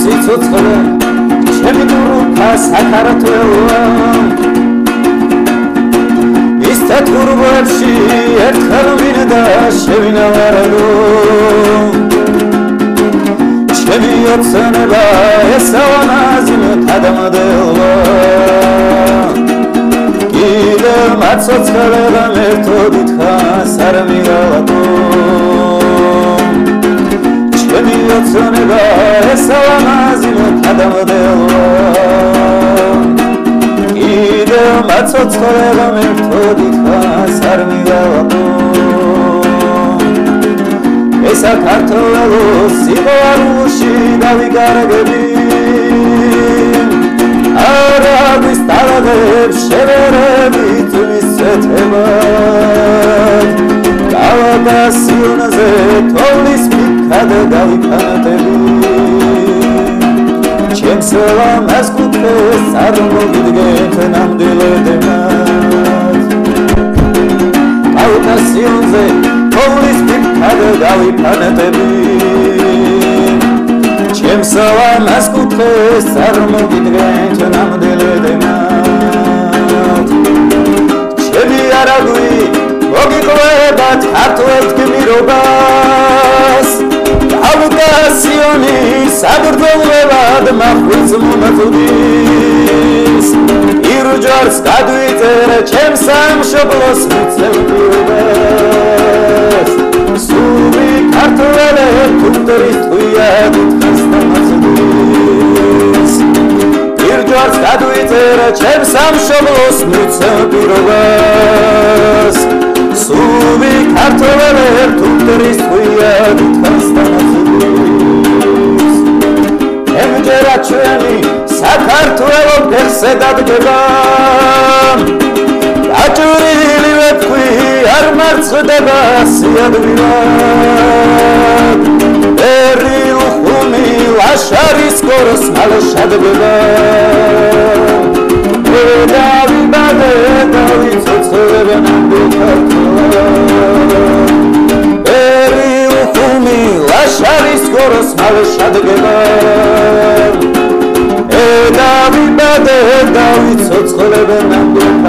სიცოცხლე ჩემი გურუქა საქართველოა ის თეთრუბებში ერთხელ მინდა შევინავარო ჩემი ოცნება ესავანაზინო თადამადელვა კიდე მაცოცხლება მერთოდით ხას არ მივავატო ჩემი ოცნება ესავანაზინო თადამადელვა კიდე მაცოცხლება მერთოდით ხას არ მივავატო ესა ქართველო სიყვარულში დავიგარგები არაბის ტალღებს შევერებით მისცეთებად კავკასიონზე თოვლის ფიქად დავიფანტები ჩემს ლამაზ კუთხეს არ მოგიდგენთ ნამდვილებად კავკასიონზე თოვლის ფიქად დავიფანტები ჩემს ლამაზ კუთხეს არ მოგიდგენთ ნამდვილებად ჩემი არაგვი მოგიყვებათ ქართველ გმირობას კავკასიონის საბრძოლველად მახვილს მომაწუდის ირჯარს გადვიწერე ჩემს სამშობლოს მიცემპირობას სული ქართველე თუნდრის თუიად თხას დამაწუდის ირჯარს გადვიწერე ჩემს სამშობლოს მიცემპირობას სული ქართველე თუნდრის თუიად თხას დამაწუდის ემჯერა ჩვენი საქართველო ფეხზე დადგება გაჭრილი ვეთქვი არ მარცხდება სიადვილად ერი უხუმი ლაშარის კოროს მალშადდება დავიბადე დავიცოცხლება ნამდვილად ერი უხუმი ლაშარის კოროს მალშადდება დავიბადე დავიცოცხლება ნამდვილად